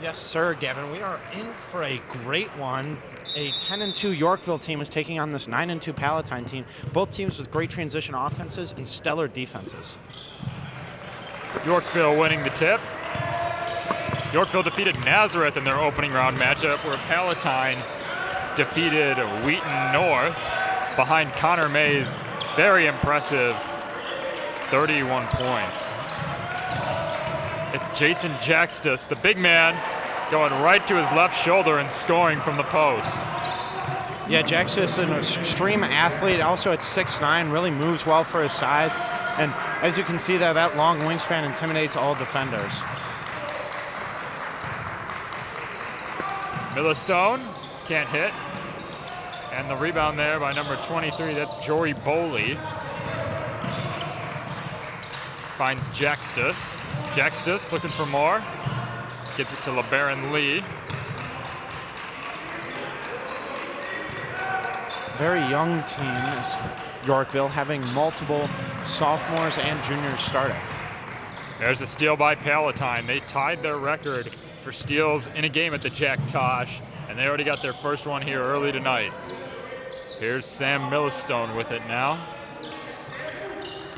Yes, sir, Gavin. We are in for a great one. A 10-2 Yorkville team is taking on this 9-2 Palatine team. Both teams with great transition offenses and stellar defenses. Yorkville winning the tip. Yorkville defeated Nazareth in their opening round matchup, where Palatine defeated Wheaton North behind Connor May's very impressive 31 points. It's Jason Jaxtus, the big man, going right to his left shoulder and scoring from the post. Yeah, Jaxtus, an extreme athlete, also at 6'9", really moves well for his size. And as you can see there, that long wingspan intimidates all defenders. Millistone can't hit. And the rebound there by number 23, that's Jory Boley. Finds Jaxtus. Jaxtus looking for more. Gets it to LeBaron Lee. Very young team is Yorkville, having multiple sophomores and juniors starting. There's a steal by Palatine. They tied their record for steals in a game at the Jack Tosh, and they already got their first one here early tonight. Here's Sam Millistone with it now.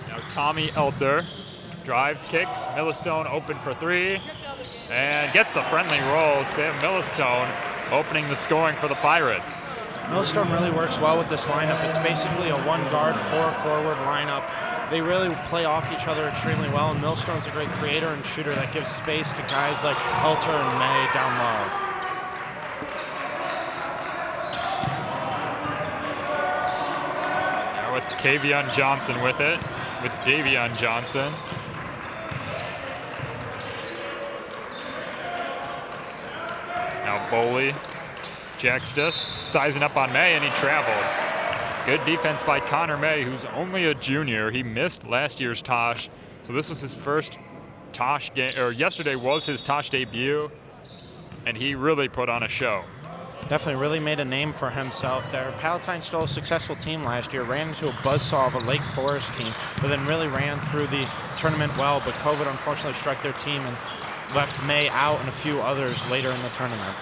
Now Tommy Elter drives, kicks. Millistone open for three and gets the friendly roll. Sam Millistone opening the scoring for the Pirates. Millistone really works well with this lineup. It's basically a one guard, four forward lineup. They really play off each other extremely well, and Millstone's a great creator and shooter that gives space to guys like Elter and May down low. Now it's Kavion Johnson with it, with Davion Johnson. Now Boley, Jaxtus sizing up on May, and he traveled. Good defense by Connor May, who's only a junior. He missed last year's Tosh, so this was his first Tosh game, or yesterday was his Tosh debut, and he really put on a show. Definitely really made a name for himself there. Palatine still a successful team last year, ran into a buzzsaw of a Lake Forest team, but then really ran through the tournament well, but COVID unfortunately struck their team and left May out and a few others later in the tournament.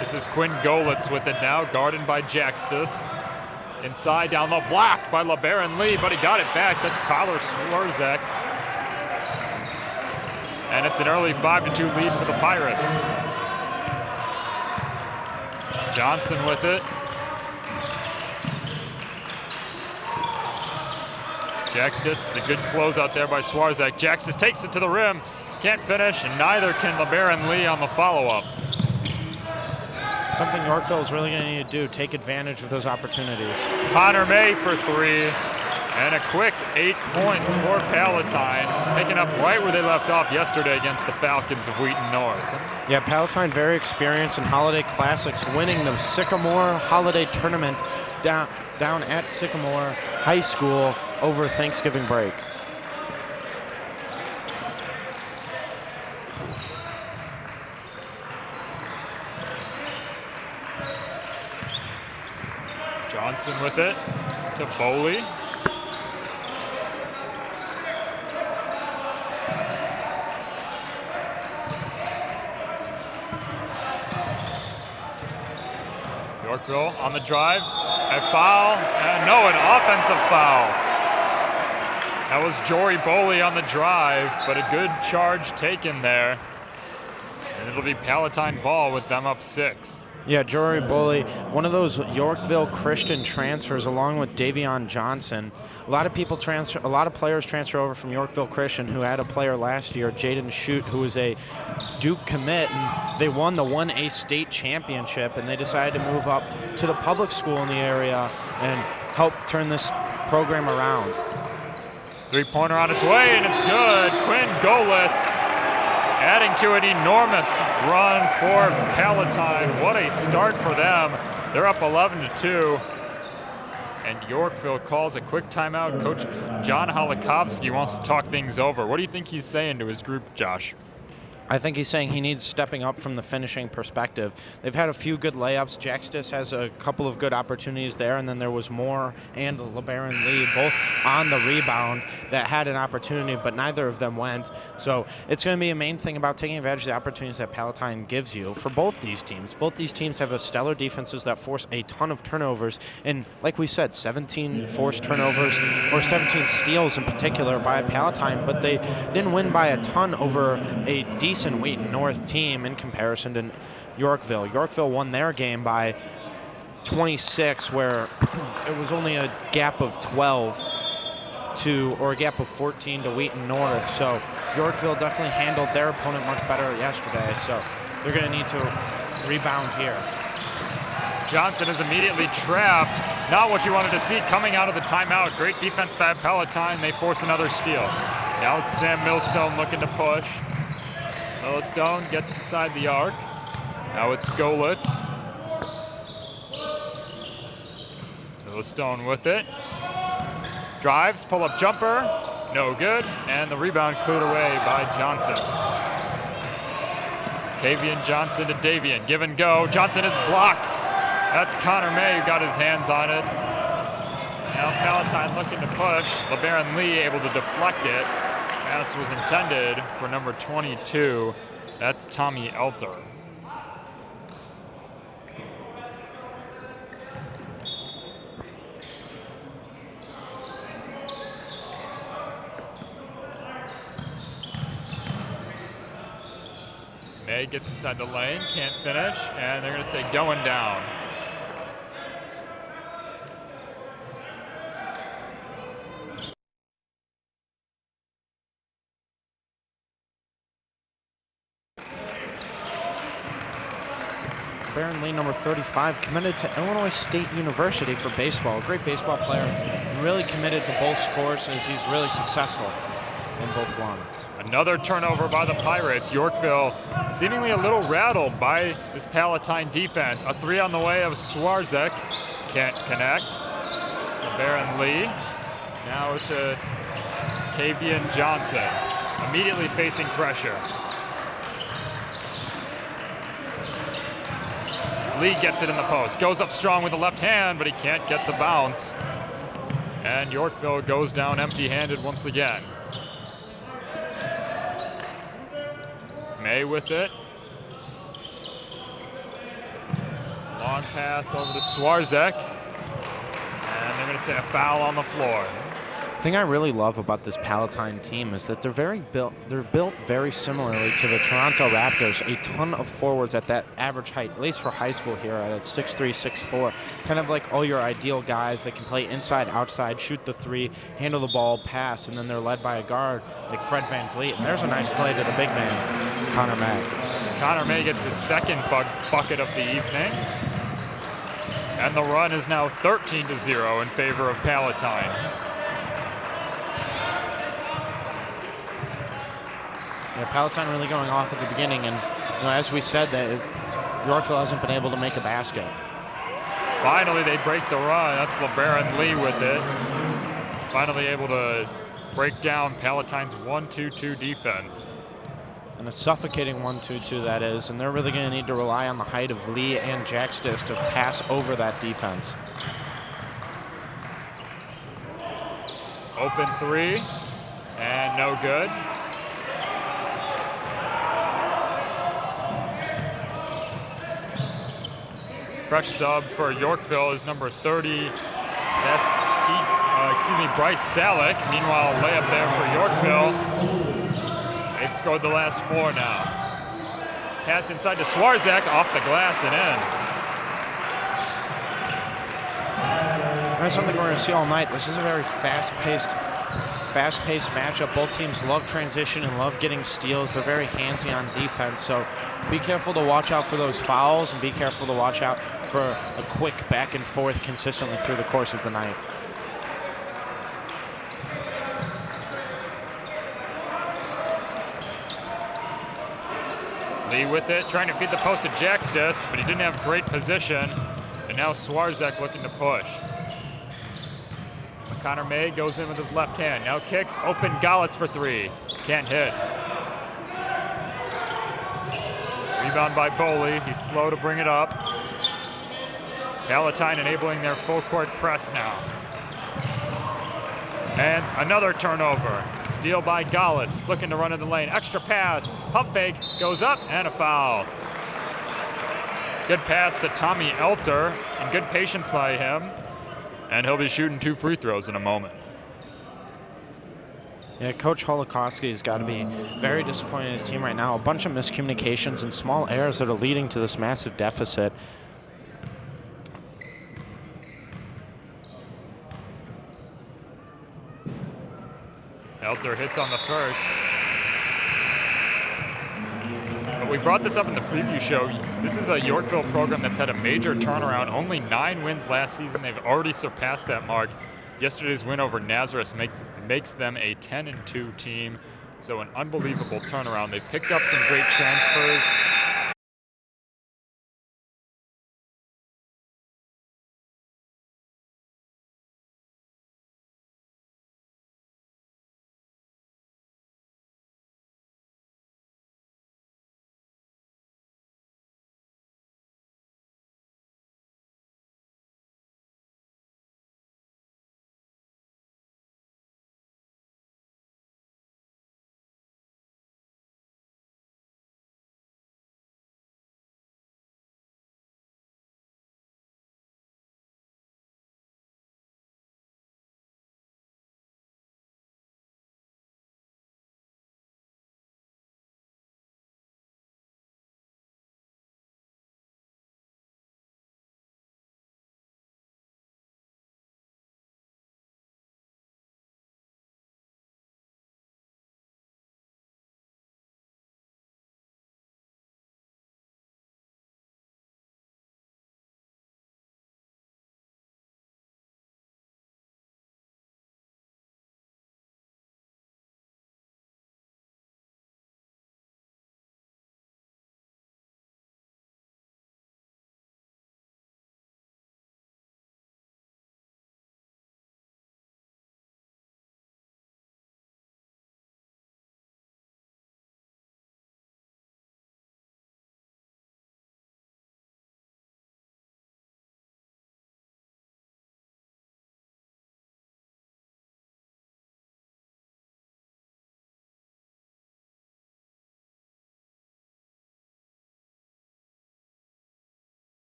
This is Quinn Golitz with it now, guarded by Jaxtus. Inside, down low, blocked by LeBaron Lee, but he got it back. That's Tyler Swarzak. And it's an early 5-2 lead for the Pirates. Johnson with it. Jaxtus, it's a good closeout there by Swarzak. Jaxtus takes it to the rim, can't finish, and neither can LeBaron Lee on the follow-up. Something Yorkville is really going to need to do, take advantage of those opportunities. Connor May for three, and a quick 8 points for Palatine, picking up right where they left off yesterday against the Falcons of Wheaton North. Yeah, Palatine very experienced in Holiday Classics, winning the Sycamore Holiday Tournament down at Sycamore High School over Thanksgiving break. Johnson with it to Boley. Yorkville on the drive, a foul, and no, an offensive foul. That was Jory Boley on the drive, but a good charge taken there. And it'll be Palatine ball with them up 6. Yeah, Jory Boley, one of those Yorkville Christian transfers along with Davion Johnson. A lot of players transfer over from Yorkville Christian who had a player last year, Jaden Shute, who was a Duke commit, and they won the 1A state championship, and they decided to move up to the public school in the area and help turn this program around. Three-pointer on its way, and it's good. Quinn Golitz adding to an enormous run for Palatine. What a start for them. They're up 11-2. And Yorkville calls a quick timeout. Coach John Holokovsky wants to talk things over. What do you think he's saying to his group, Josh? I think he's saying he needs stepping up from the finishing perspective. They've had a few good layups. Jaxtis has a couple of good opportunities there, and then there was Moore and LeBaron Lee both on the rebound that had an opportunity, but neither of them went. So it's going to be a main thing about taking advantage of the opportunities that Palatine gives you for both these teams. Both these teams have a stellar defenses that force a ton of turnovers, and like we said, 17 forced turnovers, or 17 steals in particular by Palatine, but they didn't win by a ton over a decent Wheaton North team in comparison to Yorkville. Yorkville won their game by 26, where it was only a gap of 12 or a gap of 14 to Wheaton North. So Yorkville definitely handled their opponent much better yesterday. So they're going to need to rebound here. Johnson is immediately trapped. Not what you wanted to see coming out of the timeout. Great defense by Palatine. They force another steal. Now it's Sam Millstone looking to push. Millstone gets inside the arc. Now it's Golitz. Millstone with it. Drives, pull-up jumper. No good. And the rebound cleared away by Johnson. Kavian Johnson to Davian. Give and go. Johnson is blocked. That's Connor May who got his hands on it. Now Palatine looking to push. LeBaron Lee able to deflect it. Pass was intended for number 22. That's Tommy Elter. May gets inside the lane, can't finish, and they're going to say going down. Baron Lee, number 35, committed to Illinois State University for baseball. A great baseball player, really committed to both sports, as he's really successful in both ones. Another turnover by the Pirates. Yorkville seemingly a little rattled by this Palatine defense. A three on the way of Swarzek. Can't connect. Baron Lee. Now to Kavian Johnson. Immediately facing pressure. Lee gets it in the post. Goes up strong with the left hand, but he can't get the bounce. And Yorkville goes down empty-handed once again. May with it. Long pass over to Swarzek. And they're going to say a foul on the floor. The thing I really love about this Palatine team is that they're built very similarly to the Toronto Raptors. A ton of forwards at that average height, at least for high school here, at a 6'3", 6'4", kind of like all your ideal guys that can play inside, outside, shoot the three, handle the ball, pass, and then they're led by a guard like Fred VanVleet. And there's a nice play to the big man, Connor May. Connor May gets his second bucket of the evening. And the run is now 13-0 in favor of Palatine. Yeah, Palatine really going off at the beginning, and as we said, that Yorkville hasn't been able to make a basket. Finally, they break the run. That's LeBaron Lee with it. Finally able to break down Palatine's 1-2-2 defense. And a suffocating 1-2-2 that is, and they're really going to need to rely on the height of Lee and Jaxtis to pass over that defense. Open three, and no good. Fresh sub for Yorkville is number 30. That's Bryce Salick. Meanwhile, layup there for Yorkville. They've scored the last four now. Pass inside to Swarzek, off the glass and in. That's something we're going to see all night. This is a very fast-paced matchup. Both teams love transition and love getting steals. They're very handsy on defense, so be careful to watch out for those fouls and be careful to watch out for a quick back and forth consistently through the course of the night. Lee with it, trying to feed the post to Jaxtis, but he didn't have great position. And now Swarzek looking to push. Connor May goes in with his left hand. Now kicks, open Golitz for three. Can't hit. Rebound by Boley. He's slow to bring it up. Palatine enabling their full court press now. And another turnover. Steal by Gollitz, looking to run in the lane. Extra pass, pump fake, goes up, and a foul. Good pass to Tommy Elter, and good patience by him. And he'll be shooting 2 free throws in a moment. Yeah, Coach Holokoski's got to be very disappointed in his team right now. A bunch of miscommunications and small errors that are leading to this massive deficit. Elter hits on the first. But we brought this up in the preview show. This is a Yorkville program that's had a major turnaround. Only 9 wins last season. They've already surpassed that mark. Yesterday's win over Nazareth makes them a 10-2 team. So an unbelievable turnaround. They've picked up some great transfers.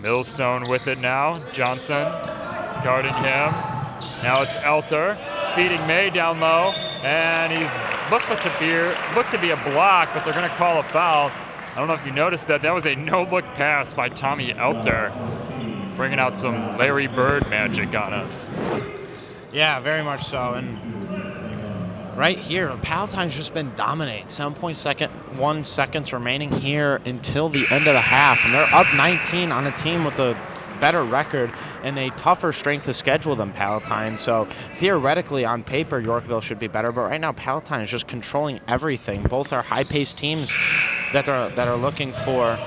Millstone with it now. Johnson guarding him. Now it's Elter feeding May down low, and he's looked to be a block, but they're going to call a foul. I don't know if you noticed that. That was a no-look pass by Tommy Elter, bringing out some Larry Bird magic on us. Yeah, very much so. And right here, Palatine's just been dominating. 7.1 seconds remaining here until the end of the half, and they're up 19 on a team with a better record and a tougher strength of schedule than Palatine. So theoretically, on paper, Yorkville should be better, but right now Palatine is just controlling everything. Both are high-paced teams that are looking for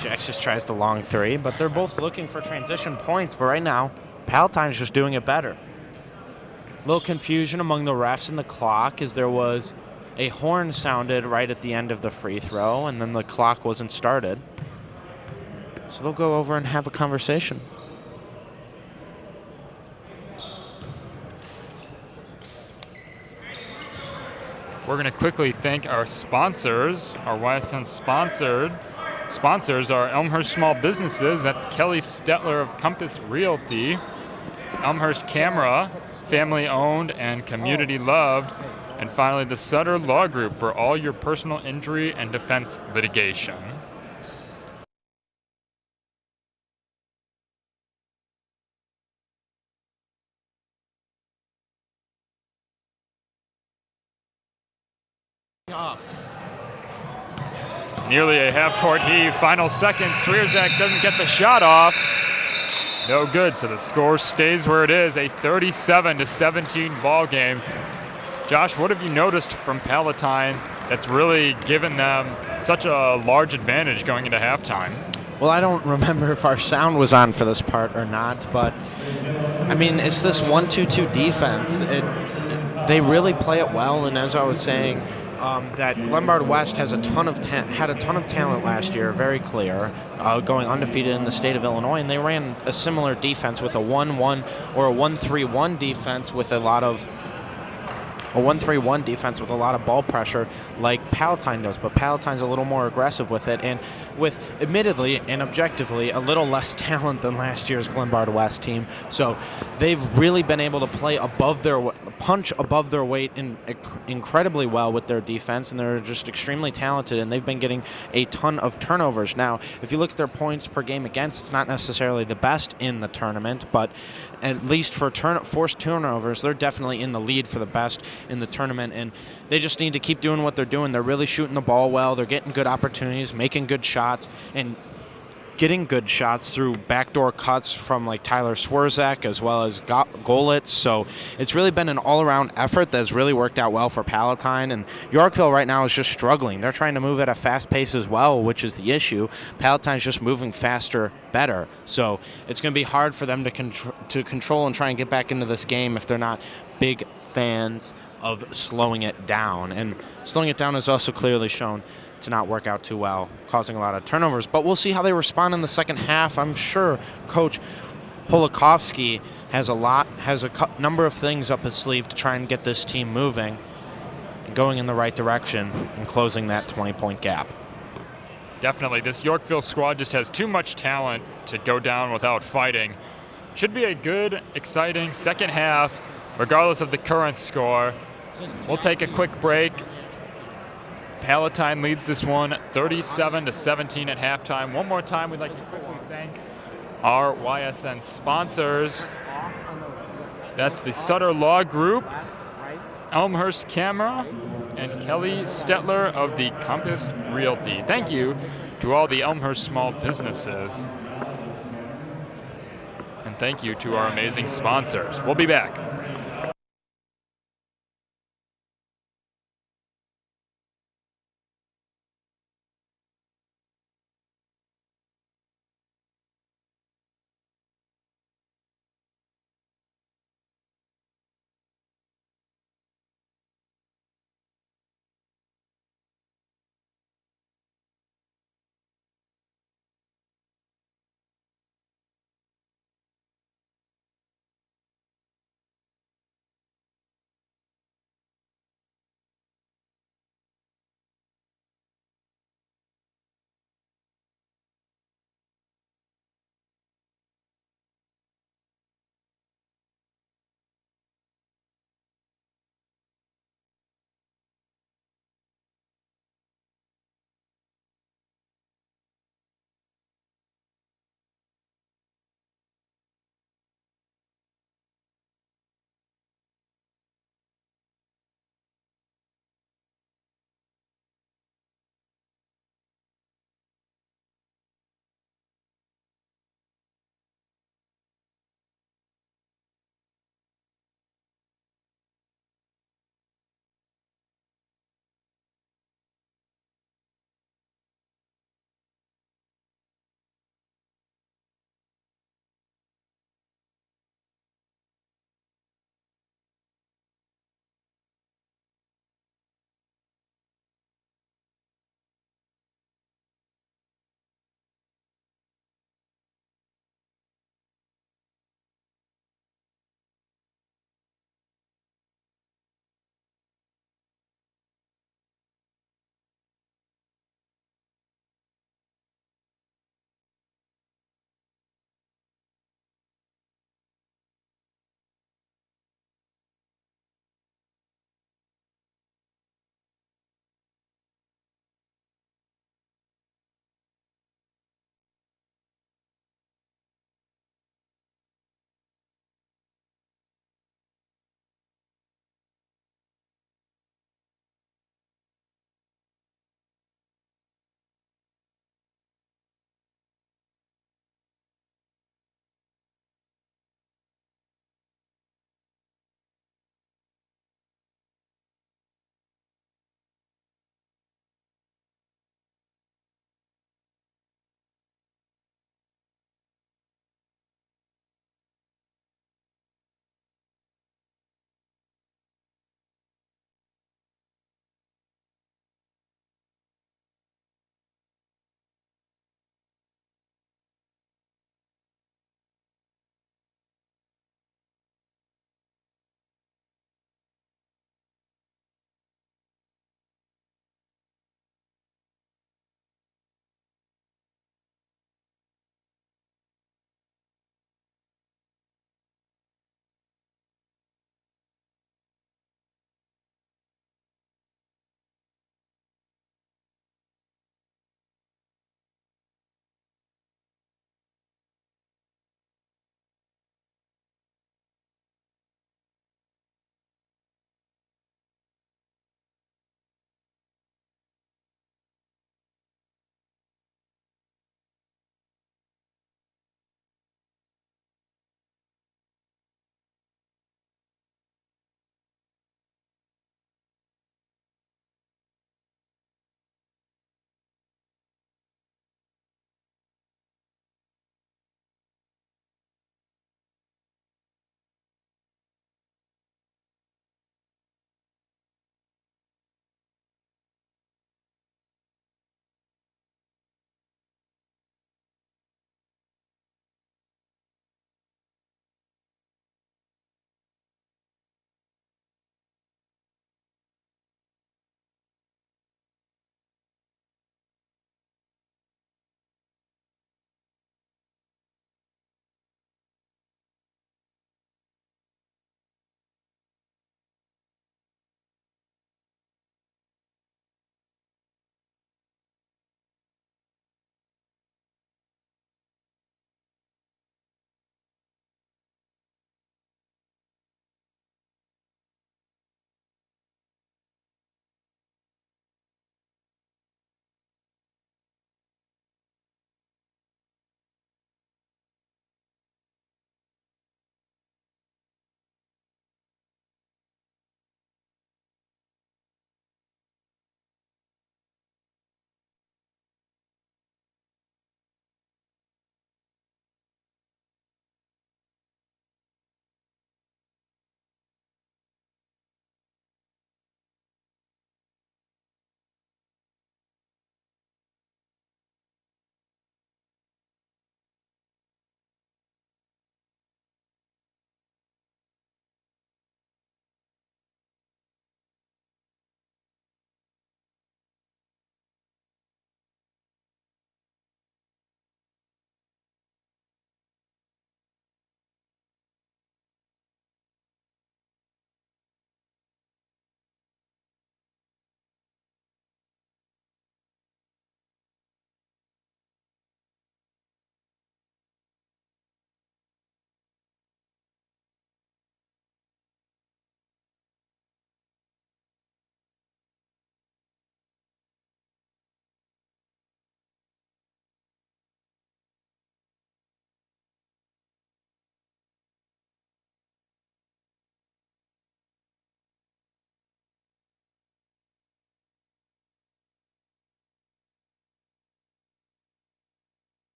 Jax just tries the long three, but they're both looking for transition points. But right now, Palatine's just doing it better. A little confusion among the refs and the clock as there was a horn sounded right at the end of the free throw, and then the clock wasn't started. So they'll go over and have a conversation. We're going to quickly thank our sponsors. Our YSN sponsors are Elmhurst Small Businesses. That's Kelly Stetler of Compass Realty. Elmhurst Camera, family owned and community loved. And finally, the Sutter Law Group for all your personal injury and defense litigation. Nearly a half-court heave, final seconds. Swierzak doesn't get the shot off. No good, so the score stays where it is, a 37-17 ball game. Josh, what have you noticed from Palatine that's really given them such a large advantage going into halftime? Well, I don't remember if our sound was on for this part or not, but I mean, it's this 1-2-2 defense. They really play it well, and as I was saying, that Glenbard West has had a ton of talent last year, very clear, going undefeated in the state of Illinois, and they ran a similar defense with a 1-1 or a 1-3-1 defense with a lot of ball pressure like Palatine does, but Palatine's a little more aggressive with it, and with admittedly and objectively a little less talent than last year's Glenbard West team. So they've really been able to play punch above their weight incredibly well with their defense, and they're just extremely talented, and they've been getting a ton of turnovers. Now, if you look at their points per game against, it's not necessarily the best in the tournament, but at least for forced turnovers, they're definitely in the lead for the best in the tournament, and they just need to keep doing what they're doing. They're really shooting the ball well. They're getting good opportunities, making good shots, and getting good shots through backdoor cuts from like Tyler Swierzak as well as Golitz. So it's really been an all-around effort that's really worked out well for Palatine, and Yorkville right now is just struggling. They're trying to move at a fast pace as well, which is the issue. Palatine's just moving faster, better. So it's going to be hard for them to control and try and get back into this game if they're not big fans of slowing it down. And slowing it down is also clearly shown to not work out too well, causing a lot of turnovers. But we'll see how they respond in the second half. I'm sure Coach Holokovsky has a number of things up his sleeve to try and get this team moving and going in the right direction and closing that 20-point gap. Definitely. This Yorkville squad just has too much talent to go down without fighting. Should be a good, exciting second half, regardless of the current score. We'll take a quick break. Palatine leads this one 37-17 at halftime. One more time, we'd like to quickly thank our YSN sponsors. That's the Sutter Law Group, Elmhurst Camera, and Kelly Stetler of the Compass Realty. Thank you to all the Elmhurst small businesses. And thank you to our amazing sponsors. We'll be back.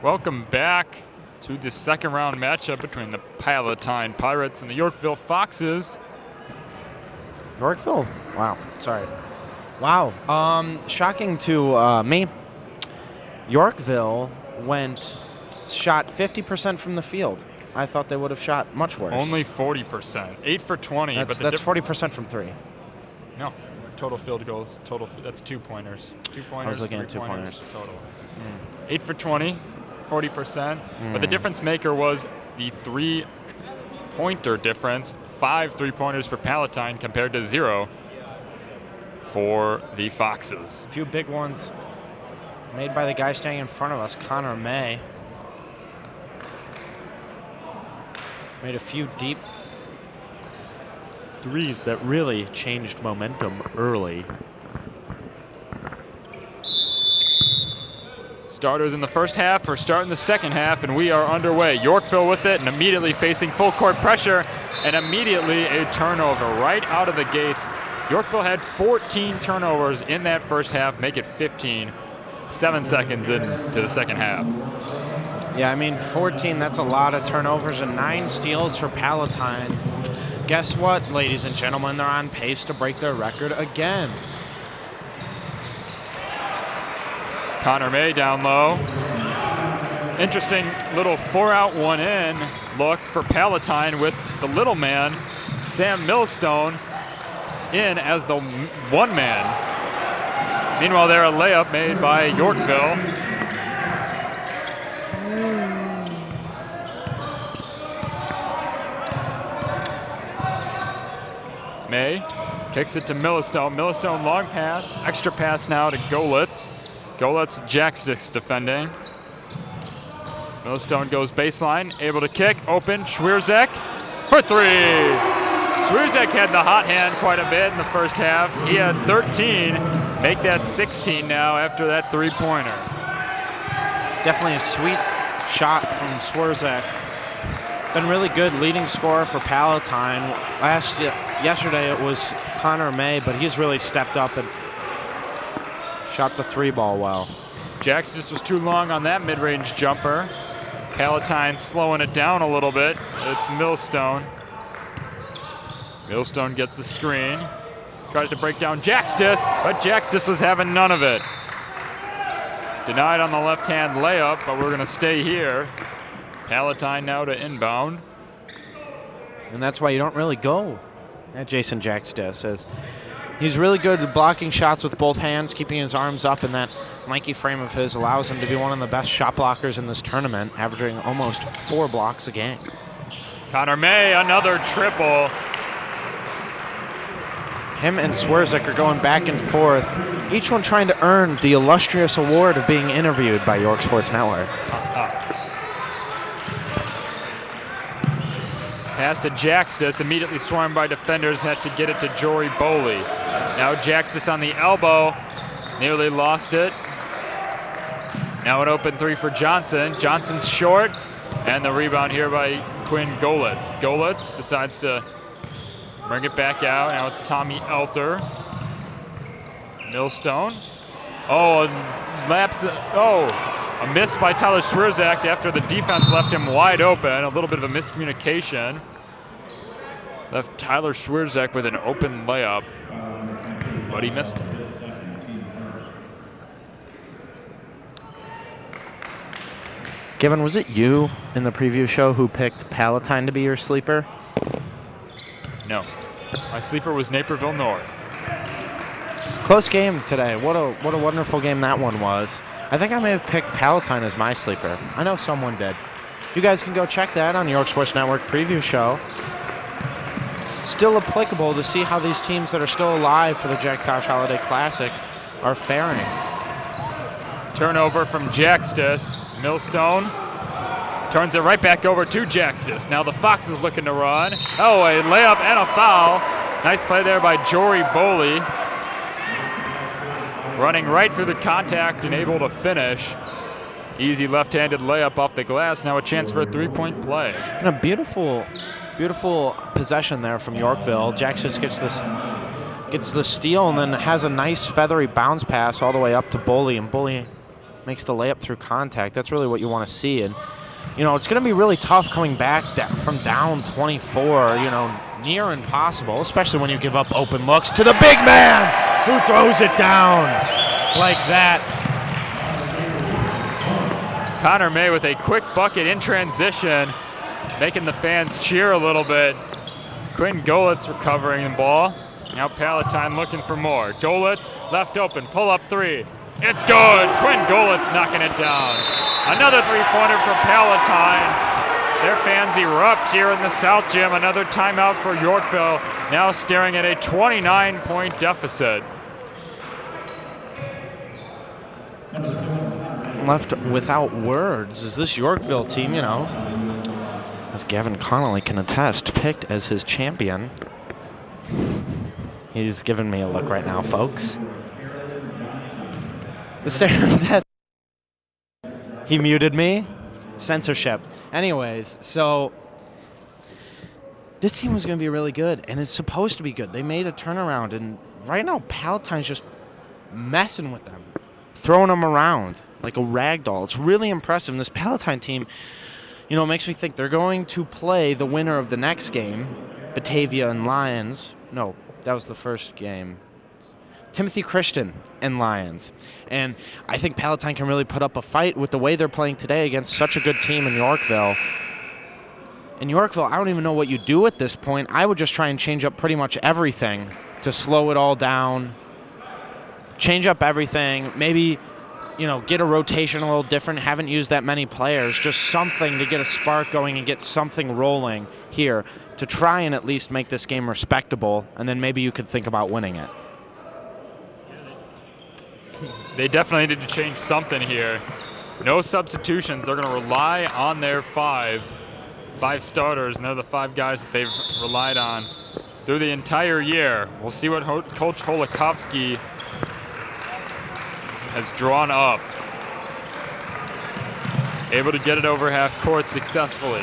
Welcome back to the second round matchup between the Palatine Pirates and the Yorkville Foxes. Yorkville? Wow, sorry. Wow, shocking to me. Yorkville shot 50% from the field. I thought they would have shot much worse. Only 40%, 8 for 20. That's 40% from 3. No, total field goals, that's 2-pointers. 2-pointers, I was looking at 2-pointers. Total. 8 for 20, 40%. But the difference maker was the 3-pointer difference. 5 3-pointers for Palatine compared to 0 for the Foxes. A few big ones made by the guy standing in front of us, Connor May. Made a few deep threes that really changed momentum early. Starters in the first half are starting the second half, and we are underway. Yorkville with it and immediately facing full court pressure, and immediately a turnover right out of the gates. Yorkville had 14 turnovers in that first half, make it 15, 7 seconds into the second half. Yeah, I mean, 14, that's a lot of turnovers, and 9 steals for Palatine. Guess what, ladies and gentlemen? They're on pace to break their record again. Connor May down low. Interesting little 4-out, 1-in look for Palatine with the little man, Sam Millstone, in as the one man. Meanwhile, there a layup made by Yorkville. May kicks it to Millstone. Millstone long pass, extra pass now to Golitz. Golitz, Jackstis defending. Millstone goes baseline, able to kick, open, Schwierzek for 3. Schwierzek had the hot hand quite a bit in the first half. He had 13, make that 16 now after that 3-pointer. Definitely a sweet shot from Schwierzek. Been really good leading scorer for Palatine. Yesterday it was Connor May, but he's really stepped up and shot the 3-ball well. Jax just was too long on that mid-range jumper. Palatine slowing it down a little bit. It's Millstone. Millstone gets the screen. Tries to break down Jackstis, but Jackstis was having none of it. Denied on the left-hand layup, but we're going to stay here. Palatine now to inbound. And that's why you don't really go at Jason Jackstis, as he's really good at blocking shots with both hands, keeping his arms up, and that lanky frame of his allows him to be one of the best shot blockers in this tournament, averaging almost 4 blocks a game. Connor May, another triple. Him and Schwierzek are going back and forth, each one trying to earn the illustrious award of being interviewed by York Sports Network. Pass to Jackstis, immediately swarmed by defenders, had to get it to Jory Boley. Now Jackstis on the elbow, nearly lost it. Now an open 3 for Johnson. Johnson's short, and the rebound here by Quinn Golitz. Golitz decides to bring it back out. Now it's Tommy Elter. Millstone. A miss by Tyler Schwierzek after the defense left him wide open. A little bit of a miscommunication. Left Tyler Schwierzek with an open layup, but he missed it. Kevin, was it you in the preview show who picked Palatine to be your sleeper? No. My sleeper was Naperville North. Close game today. What a wonderful game that one was. I think I may have picked Palatine as my sleeper. I know someone did. You guys can go check that on the York Sports Network preview show. Still applicable to see how these teams that are still alive for the Jack Tosh Holiday Classic are faring. Turnover from Jackstis. Millstone turns it right back over to Jackstis. Now the Fox is looking to run. Oh, a layup and a foul. Nice play there by Jory Boley. Running right through the contact and able to finish. Easy left-handed layup off the glass. Now a chance for a 3-point play. And a beautiful possession there from Yorkville. Jackstis gets the steal and then has a nice feathery bounce pass all the way up to Boley, and Boley makes the layup through contact. That's really what you want to see. And, you know, it's going to be really tough coming back from down 24, you know, near impossible, especially when you give up open looks to the big man who throws it down like that. Connor May with a quick bucket in transition, making the fans cheer a little bit. Quinn Golitz recovering the ball. Now Palatine looking for more. Golitz left open, pull up three. It's good. Quinn Golitz knocking it down. Another three-pointer for Palatine. Their fans erupt here in the South Gym. Another timeout for Yorkville, now staring at a 29-point deficit. Left without words is this Yorkville team, you know, as Gavin Connolly can attest, picked as his champion. He's giving me a look right now, folks. The stare of death. He muted me. Censorship. Anyways, so this team was going to be really good, and it's supposed to be good. They made a turnaround, and right now Palatine's just messing with them, throwing them around like a rag doll. It's really impressive. And this Palatine team, you know, makes me think they're going to play the winner of the next game, Batavia and Lions. No, that was the first game. Timothy Christian and Lions. And I think Palatine can really put up a fight with the way they're playing today against such a good team in Yorkville. In Yorkville, I don't even know what you do at this point. I would just try and change up pretty much everything to slow it all down. Change up everything. Maybe, you know, get a rotation a little different. Haven't used that many players. Just something to get a spark going and get something rolling here to try and at least make this game respectable. And then maybe you could think about winning it. They definitely need to change something here. No substitutions. They're going to rely on their five starters, and they're the 5 guys that they've relied on through the entire year. We'll see what Coach Holikovsky has drawn up. Able to get it over half court successfully.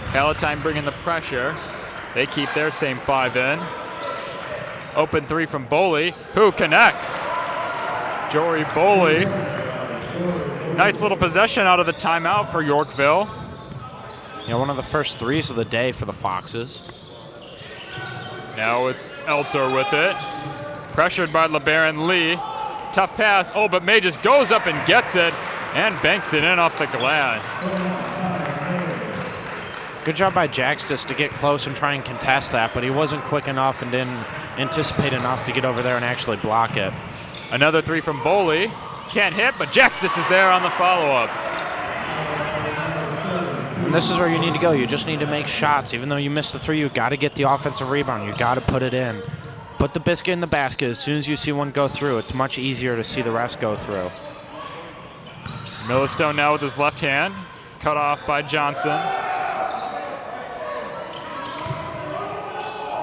Palatine bringing the pressure. They keep their same 5 in. Open 3 from Boley, who connects. Jory Boley. Nice little possession out of the timeout for Yorkville. Yeah, one of the first 3s of the day for the Foxes. Now it's Elter with it. Pressured by LeBaron Lee. Tough pass. Oh, but May just goes up and gets it and banks it in off the glass. Good job by Jaxtis to get close and try and contest that, but he wasn't quick enough and didn't anticipate enough to get over there and actually block it. Another 3 from Boley. Can't hit, but Jaxtis is there on the follow-up. And this is where you need to go. You just need to make shots. Even though you missed the 3, you got to get the offensive rebound. You got to put it in. Put the biscuit in the basket. As soon as you see one go through, it's much easier to see the rest go through. Millistone now with his left hand. Cut off by Johnson.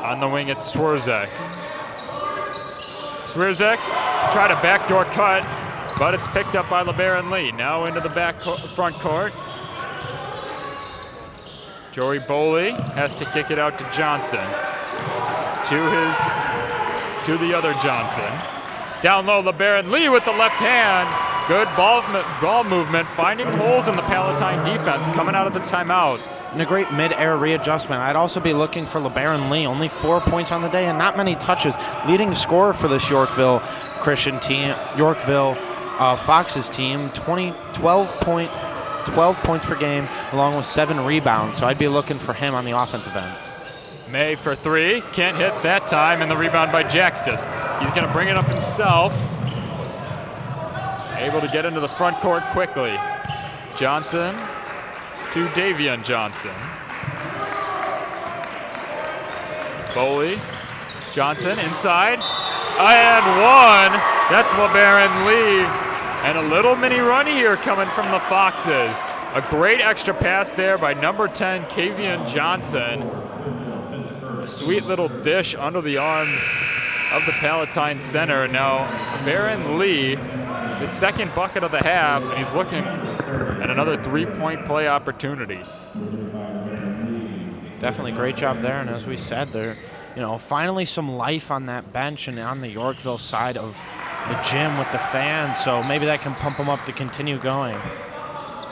On the wing, it's Swirzek. Swirzek tried a backdoor cut, but it's picked up by LeBaron Lee. Now into the front court. Joey Boley has to kick it out to Johnson. To the other Johnson. Down low, LeBaron Lee with the left hand. Good ball movement, finding holes in the Palatine defense coming out of the timeout. And a great mid-air readjustment. I'd also be looking for LeBaron Lee. Only 4 points on the day and not many touches. Leading scorer for this Yorkville Christian team, Yorkville Foxes team, 12 points per game, along with 7 rebounds. So I'd be looking for him on the offensive end. May for 3, can't hit that time, and the rebound by Jaxtis. He's going to bring it up himself. Able to get into the front court quickly. Johnson to Davion Johnson. Boley, Johnson inside, and 1. That's LeBaron Lee. And a little mini run here coming from the Foxes. A great extra pass there by number 10, Kavion Johnson. A sweet little dish under the arms of the Palatine center. Now, LeBaron Lee, the second bucket of the half, and he's looking at another 3-point play opportunity. Definitely great job there, and as we said, there, you know, finally some life on that bench and on the Yorkville side of the gym with the fans, so maybe that can pump them up to continue going.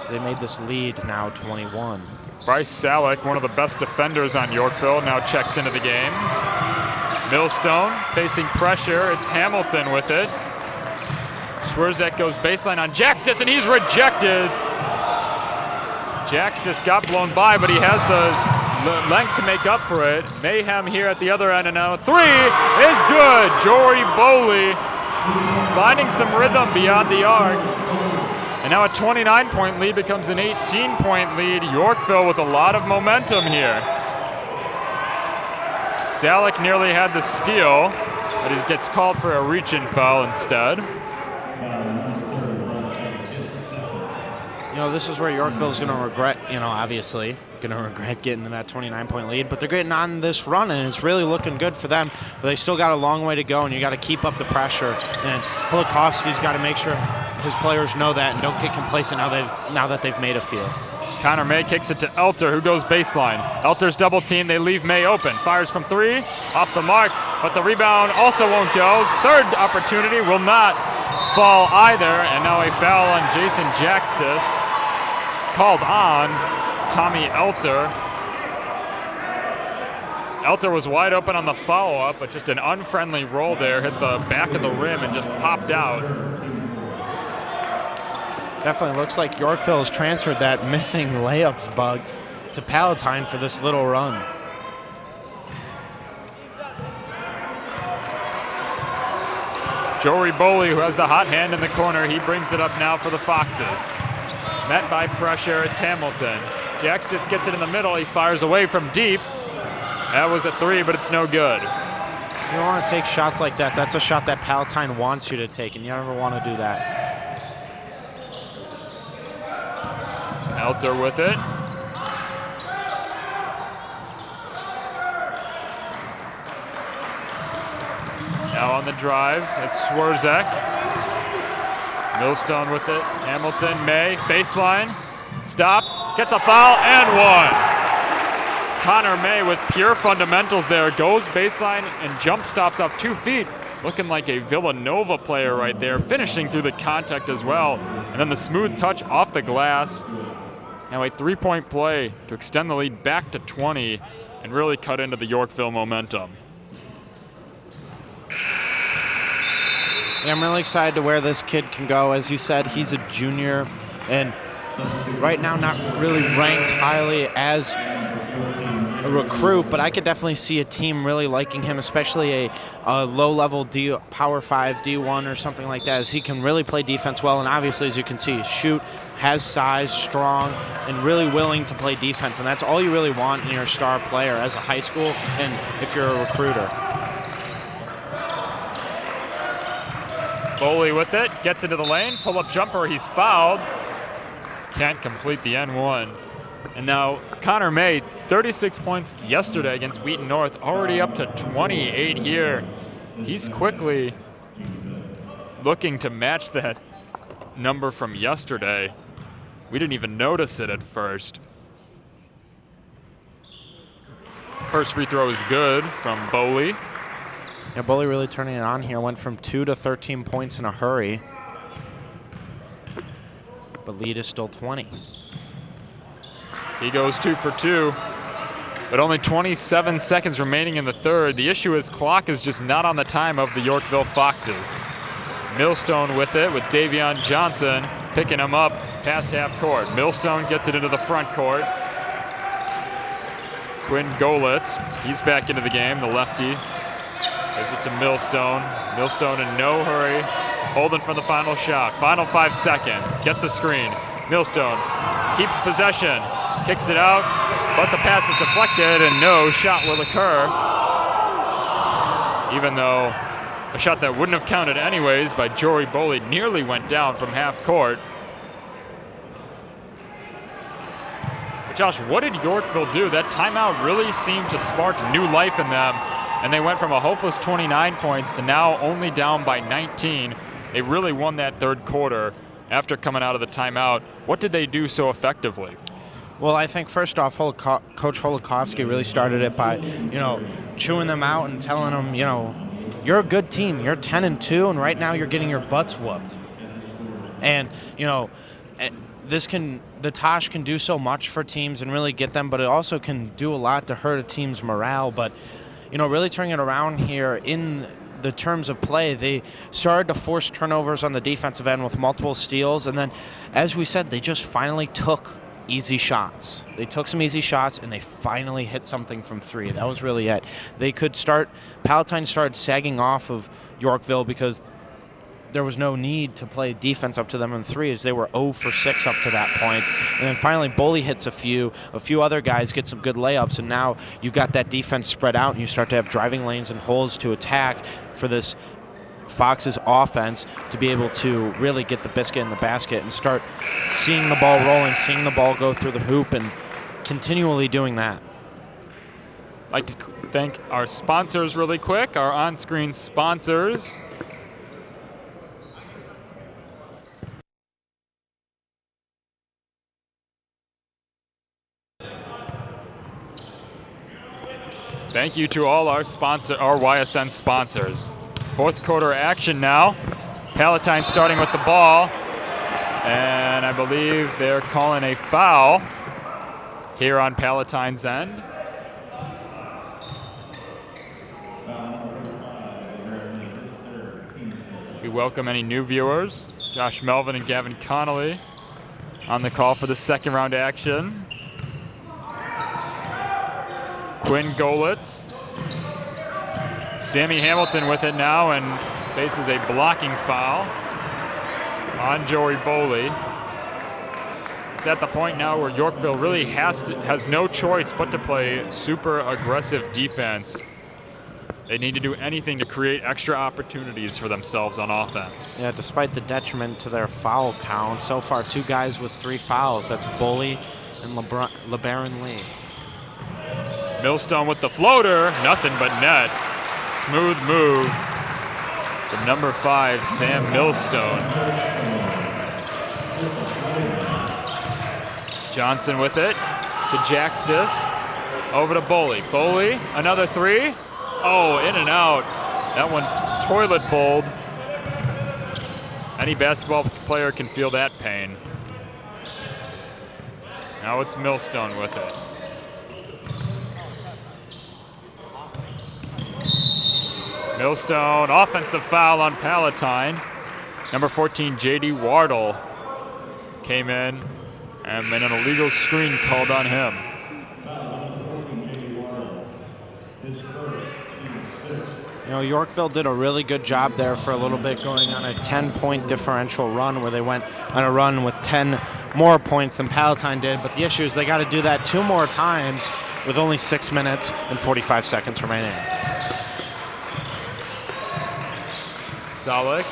They made this lead now 21. Bryce Salick, one of the best defenders on Yorkville, now checks into the game. Millstone facing pressure. It's Hamilton with it. Swirzek goes baseline on Jaxtis, and he's rejected. Jaxtis got blown by, but he has the length to make up for it. Mayhem here at the other end, and now a three is good. Jory Boley finding some rhythm beyond the arc. And now a 29-point lead becomes an 18-point lead. Yorkville with a lot of momentum here. Salick nearly had the steal, but he gets called for a reach-in foul instead. You know, this is where Yorkville's going to regret, obviously, going to regret getting to that 29-point lead, but they're getting on this run, and it's really looking good for them, but they still got a long way to go, and you got to keep up the pressure, and Holikovsky's got to make sure his players know that and don't get complacent now that they've made a field. Connor May kicks it to Elter, who goes baseline. Elter's double team, they leave May open. Fires from three, off the mark, but the rebound also won't go. Third opportunity will not fall either, and now a foul on Jason Jaxtis. Called on Tommy Elter. Elter was wide open on the follow-up, but just an unfriendly roll there, hit the back of the rim and just popped out. Definitely looks like Yorkville has transferred that missing layups bug to Palatine for this little run. Jory Boley, who has the hot hand in the corner, he brings it up now for the Foxes. Met by pressure, it's Hamilton. Jaxtis gets it in the middle, he fires away from deep. That was a three, but it's no good. You don't want to take shots like that. That's a shot that Palatine wants you to take, and you never want to do that. Elter with it. Now on the drive, it's Swirzek. Millstone with it. Hamilton, May, baseline, stops, gets a foul, and one. Connor May with pure fundamentals there, goes baseline and jump stops off 2 feet. Looking like a Villanova player right there, finishing through the contact as well. And then the smooth touch off the glass. Now a 3-point play to extend the lead back to 20 and really cut into the Yorkville momentum. Yeah, I'm really excited to where this kid can go. As you said, he's a junior, and right now not really ranked highly as a recruit, but I could definitely see a team really liking him, especially a low-level Power 5 D1 or something like that, as he can really play defense well, and obviously, as you can see, shoot, has size, strong, and really willing to play defense, and that's all you really want in your star player as a high school and if you're a recruiter. Boley with it, gets into the lane, pull-up jumper, he's fouled. Can't complete the N1. And now Connor May, 36 points yesterday against Wheaton North, already up to 28 here. He's quickly looking to match that number from yesterday. We didn't even notice it at first. First free throw is good from Boley. Yeah, Boley really turning it on here. Went from 2 to 13 points in a hurry. But lead is still 20. He goes 2 for 2, but only 27 seconds remaining in the third. The issue is clock is just not on the time of the Yorkville Foxes. Millstone with it, with Davion Johnson picking him up past half court. Millstone gets it into the front court. Quinn Golitz, he's back into the game, the lefty. Gives it to Millstone. Millstone in no hurry, holding for the final shot. Final 5 seconds, gets a screen. Millstone keeps possession, kicks it out, but the pass is deflected and no shot will occur. Even though a shot that wouldn't have counted anyways by Jory Boley nearly went down from half court. But Josh, what did Yorkville do? That timeout really seemed to spark new life in them, and they went from a hopeless 29 points to now only down by 19. They really won that third quarter after coming out of the timeout. What did they do so effectively? Well, I think first off, Coach Holikovsky really started it by, chewing them out and telling them, you're a good team. You're 10-2, and right now you're getting your butts whooped. And, you know, the Tosh can do so much for teams and really get them, but it also can do a lot to hurt a team's morale. But, you know, really turning it around here in the terms of play, they started to force turnovers on the defensive end with multiple steals. And then, as we said, they just finally took easy shots. They took some easy shots, and they finally hit something from three. That was really it. Palatine started sagging off of Yorkville because there was no need to play defense up to them in three, as they were 0 for 6 up to that point. And then finally, Boley hits a few other guys get some good layups, and now you got that defense spread out, and you start to have driving lanes and holes to attack for this Fox's offense to be able to really get the biscuit in the basket and start seeing the ball rolling, seeing the ball go through the hoop, and continually doing that. I'd like to thank our sponsors really quick, our on-screen sponsors. Thank you to all our YSN sponsors. Fourth quarter action now. Palatine starting with the ball, and I believe they're calling a foul here on Palatine's end. We welcome any new viewers. Josh Melvin and Gavin Connolly on the call for the second round action. Quinn Golitz. Sammy Hamilton with it now and faces a blocking foul on Joey Boley. It's at the point now where Yorkville really has no choice but to play super aggressive defense. They need to do anything to create extra opportunities for themselves on offense. Yeah, despite the detriment to their foul count, so far 2 guys with 3 fouls. That's Boley and LeBaron Lee. Millstone with the floater, nothing but net. Smooth move from number 5, Sam Millstone. Johnson with it to Jaxtis. Over to Boley. Boley, another 3. Oh, in and out. That one toilet bowled. Any basketball player can feel that pain. Now it's Millstone with it. Millstone, offensive foul on Palatine. Number 14, J.D. Wardle came in and an illegal screen called on him. You know, Yorkville did a really good job there for a little bit, going on a 10-point differential run where they went on a run with 10 more points than Palatine did. But the issue is they got to do that 2 more times with only 6 minutes and 45 seconds remaining. Solik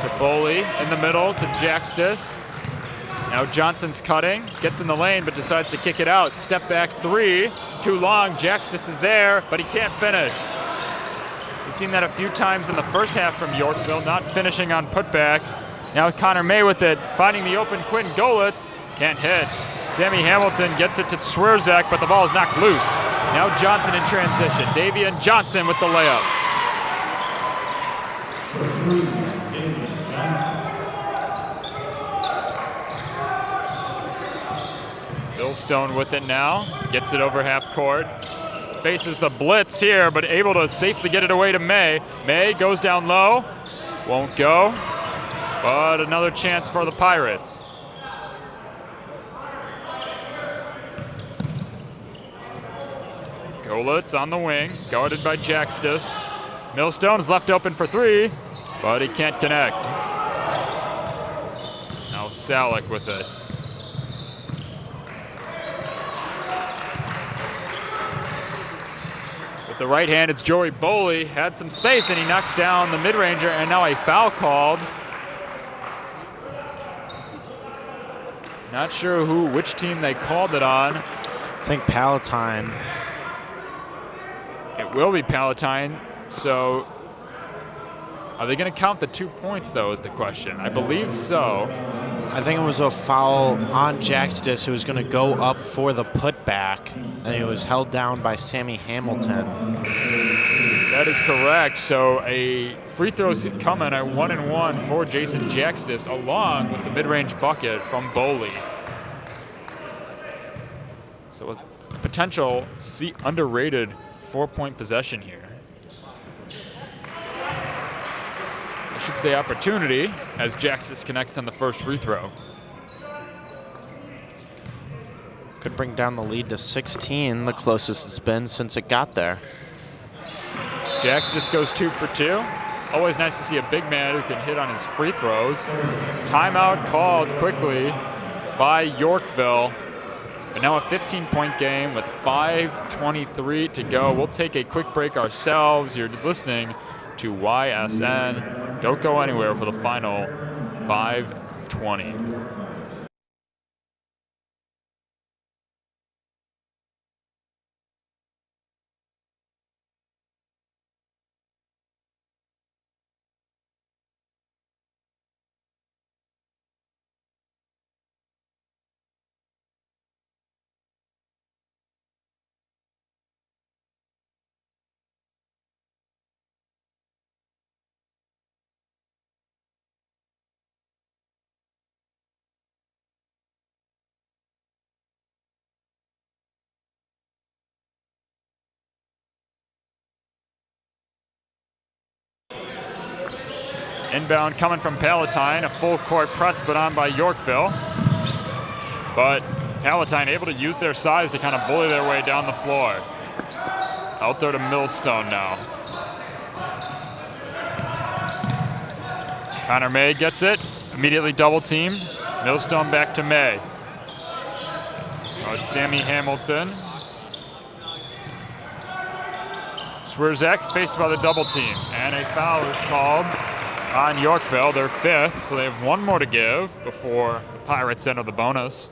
to Boley in the middle to Jaxtis. Now Johnson's cutting, gets in the lane, but decides to kick it out. Step back 3, too long. Jaxtis is there, but he can't finish. We've seen that a few times in the first half from Yorkville, not finishing on putbacks. Now Connor May with it, finding the open Quinn Golitz, can't hit. Sammy Hamilton gets it to Swerzak, but the ball is knocked loose. Now Johnson in transition. Davian Johnson with the layup. Millstone with it now, gets it over half court. Faces the blitz here, but able to safely get it away to May. May goes down low, won't go, but another chance for the Pirates. Golitz on the wing, guarded by Jaxtis. Millstone is left open for 3, but he can't connect. Now Salik with it. With the right hand, it's Joey Boley. Had some space, and he knocks down the mid-ranger, and now a foul called. Not sure which team they called it on. I think Palatine. It will be Palatine. So, are they going to count the 2 points, though, is the question. I believe so. I think it was a foul on Jaxtis, who was going to go up for the putback, and he was held down by Sammy Hamilton. That is correct. So a free throw's coming at 1-1 for Jason Jaxtis, along with the mid-range bucket from Boley. So a potential underrated 4-point possession here. I should say opportunity, as Jaxtis connects on the first free throw. Could bring down the lead to 16, the closest it's been since it got there. Jaxtis goes 2 for 2. Always nice to see a big man who can hit on his free throws. Timeout called quickly by Yorkville. But now a 15-point game with 5:23 to go. We'll take a quick break ourselves. You're listening to YSN. Don't go anywhere for the final 5:20. Inbound coming from Palatine, a full court press put on by Yorkville. But Palatine able to use their size to kind of bully their way down the floor. Out there to Millstone now. Connor May gets it, immediately double teamed. Millstone back to May. Oh, it's Sammy Hamilton. Swirzak faced by the double team, and a foul is called on Yorkville, their 5th, so they have 1 more to give before the Pirates enter the bonus.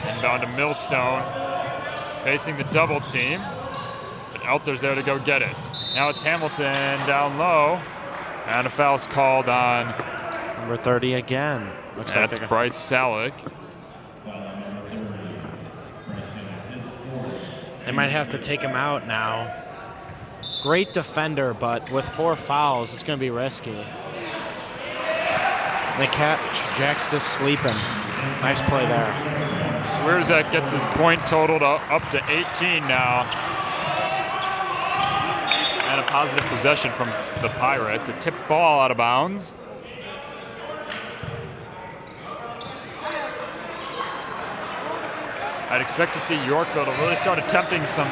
Inbound to Millstone, facing the double team, but Elther's there to go get it. Now it's Hamilton down low, and a foul's called on number 30 again. Looks that's like Bryce Salick. They might have to take him out now. Great defender, but with 4 fouls, it's going to be risky. They catch Jaxtis sleeping. Nice play there. Swirzak gets his point totaled up to 18 now. And a positive possession from the Pirates. A tipped ball out of bounds. I'd expect to see Yorkville to really start attempting some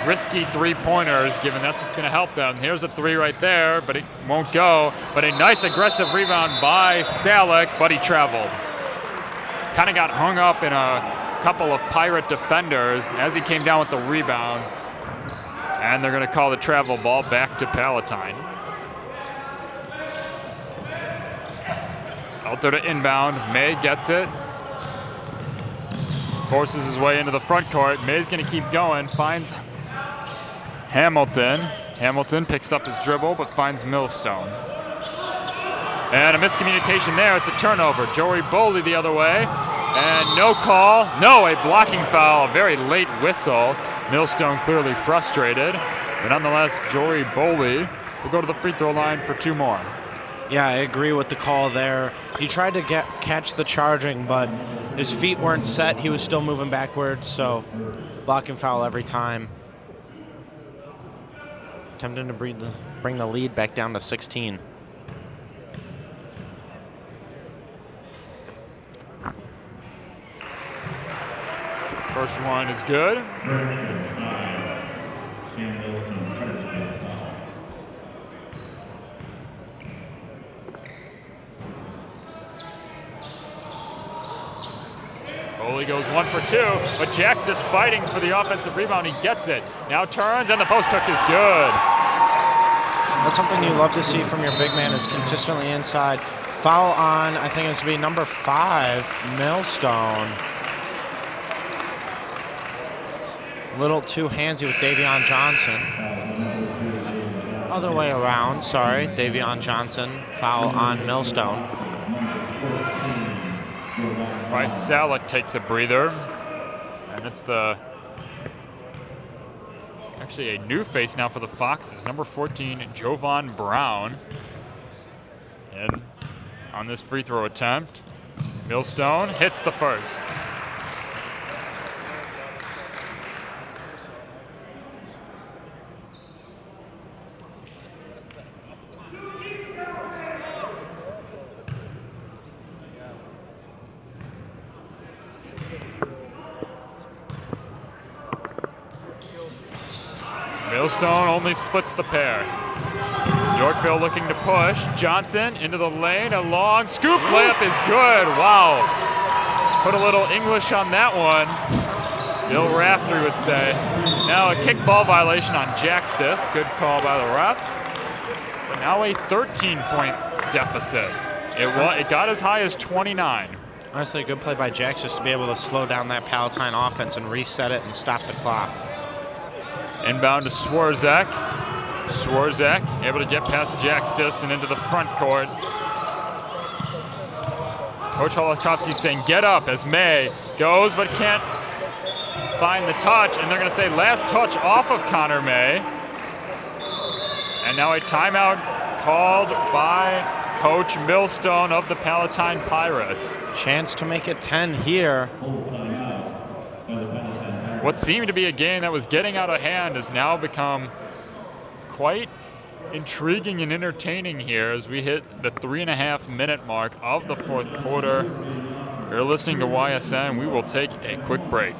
risky 3-pointers, given that's what's going to help them. Here's a 3 right there, but it won't go. But a nice aggressive rebound by Salick, but he traveled. Kind of got hung up in a couple of Pirate defenders as he came down with the rebound. And they're going to call the travel ball back to Palatine. Out there to inbound. May gets it. Forces his way into the front court. May's going to keep going. Finds Hamilton. Hamilton picks up his dribble, but finds Millstone. And a miscommunication there. It's a turnover. Joey Boley the other way. And no call. No, a blocking foul. A very late whistle. Millstone clearly frustrated. But nonetheless, Joey Boley will go to the free throw line for 2 more. Yeah, I agree with the call there. He tried to catch the charging, but his feet weren't set. He was still moving backwards, so blocking foul every time. Attempting to bring the lead back down to 16. First one is good. Boley goes 1 for 2, but Jaxtis fighting for the offensive rebound. He gets it. Now turns, and the post hook is good. That's something you love to see from your big man, is consistently inside. Foul on, I think it's going to be number 5, Millstone. little too handsy with Davion Johnson. Other way around, sorry. Davion Johnson, foul on Millstone. Bryce Salek takes a breather. And it's actually a new face now for the Foxes. Number 14, Jovan Brown. And on this free throw attempt, Millstone hits the first. Millstone only splits the pair. Yorkville looking to push. Johnson into the lane. A long scoop layup is good. Wow. Put a little English on that one. Bill Raftery would say. Now a kickball violation on Jackstis. Good call by the ref. But now a 13-point deficit. It got as high as 29. Honestly, a good play by Jackstis to be able to slow down that Palatine offense and reset it and stop the clock. Inbound to Swarzak. Swarzak able to get past Jackstis and into the front court. Coach Holokovsky saying get up as May goes but can't find the touch, and they're going to say last touch off of Connor May. And now a timeout called by Coach Millstone of the Palatine Pirates. Chance to make it 10 here. What seemed to be a game that was getting out of hand has now become quite intriguing and entertaining here as we hit the 3.5-minute mark of the fourth quarter. You're listening to YSN. We will take a quick break.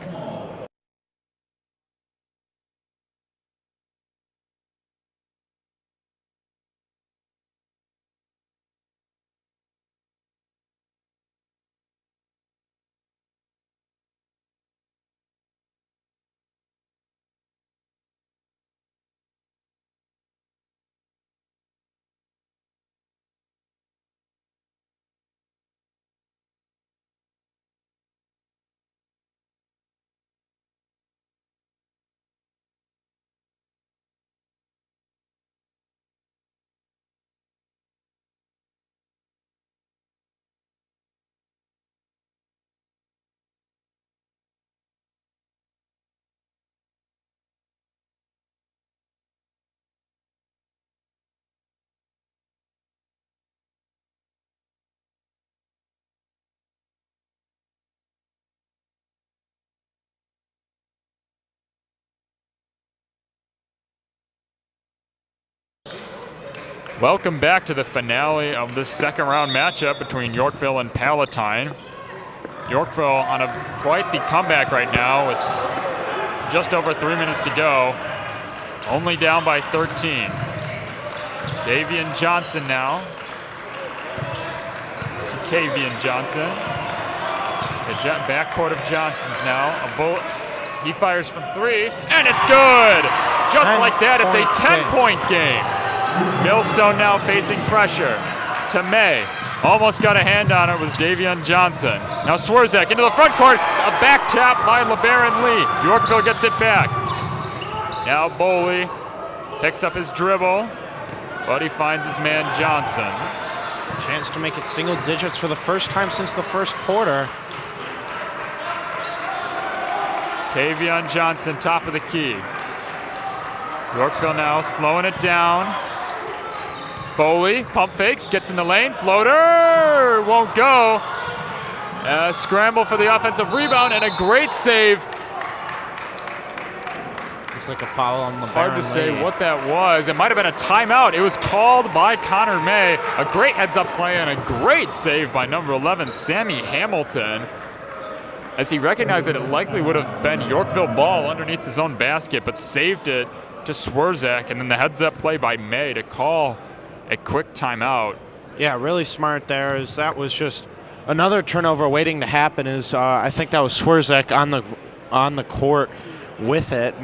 Welcome back to the finale of this second round matchup between Yorkville and Palatine. Yorkville on quite the comeback right now with just over 3 minutes to go. Only down by 13. Davion Johnson now. To Kavian Johnson. The backcourt of Johnson's now. A bullet. He fires from three, and it's good! Just like that, it's a 10-point game. Millstone now facing pressure to May. Almost got a hand on it was Davion Johnson. Now Swarzak into the front court. A back tap by LeBaron Lee. Yorkville gets it back. Now Boley picks up his dribble, but he finds his man Johnson. Chance to make it single digits for the first time since the first quarter. Kavion Johnson, top of the key. Yorkville now slowing it down. Boley, pump fakes, gets in the lane, floater, won't go. Scramble for the offensive rebound and a great save. Looks like a foul on LeBaron Hard to say what that was. It might have been a timeout. It was called by Connor May. A great heads-up play and a great save by number 11, Sammy Hamilton, as he recognized that it likely would have been Yorkville ball underneath his own basket, but saved it to Swarzak, and then the heads-up play by May to call a quick timeout. Yeah, really smart there. That was just another turnover waiting to happen. I think that was Swarzak on the court with it.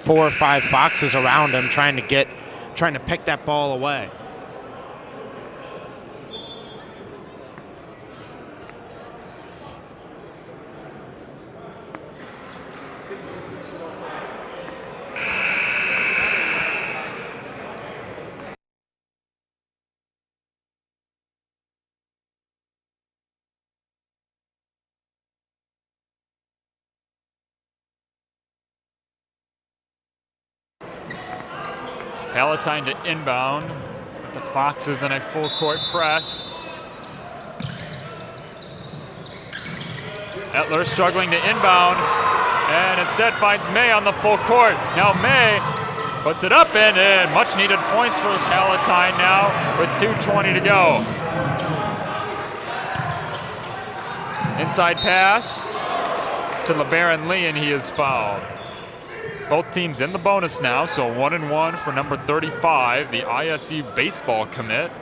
4 or 5 Foxes around him trying to pick that ball away. Palatine to inbound with the Foxes in a full court press. Etler struggling to inbound and instead finds May on the full court. Now May puts it up and in. Much needed points for Palatine now with 2:20 to go. Inside pass to LeBaron Lee and he is fouled. Both teams in the bonus now, so 1-1 for number 35, the ISU baseball commit.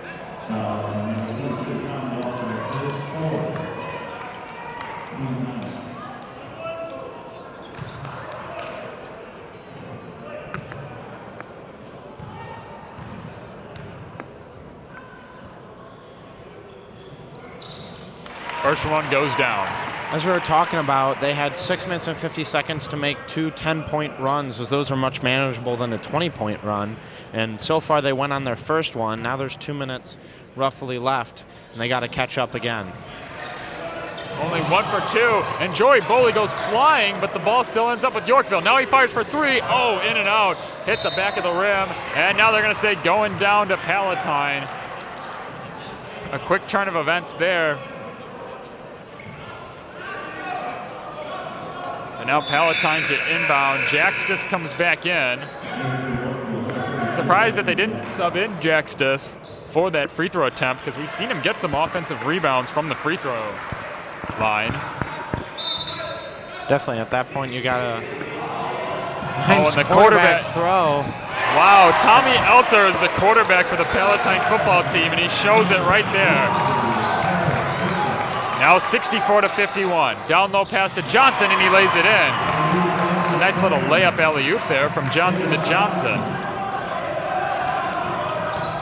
First one goes down. As we were talking about, they had 6 minutes and 50 seconds to make 2 10-point runs, as those are much manageable than a 20-point run. And so far they went on their first one. Now there's 2 minutes roughly left, and they got to catch up again. Only 1 for 2, and Joey Boley goes flying, but the ball still ends up with Yorkville. Now he fires for 3. Oh, in and out. Hit the back of the rim, and now they're going to say going down to Palatine. A quick turn of events there. And now Palatine to inbound. Jaxtis comes back in. Surprised that they didn't sub in Jaxtis for that free throw attempt, because we've seen him get some offensive rebounds from the free throw line. Definitely, at that point, you got a nice quarterback throw. Wow, Tommy Elter is the quarterback for the Palatine football team, and he shows it right there. Now 64-51. Down low pass to Johnson, and he lays it in. A nice little layup alley-oop there from Johnson to Johnson.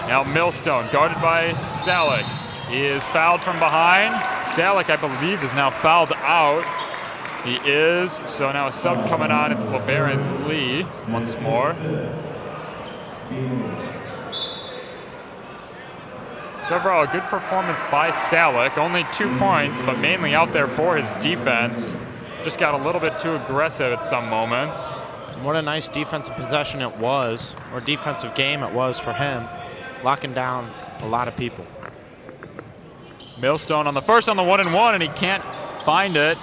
Now Millstone, guarded by Salick. He is fouled from behind. Salick, I believe, is now fouled out. He is. So now a sub coming on. It's LeBaron Lee once more. So overall, a good performance by Salick. Only 2 points, but mainly out there for his defense. Just got a little bit too aggressive at some moments. What a nice defensive possession it was, or defensive game it was for him, locking down a lot of people. Millstone on the first on the 1-and-1, and he can't find it.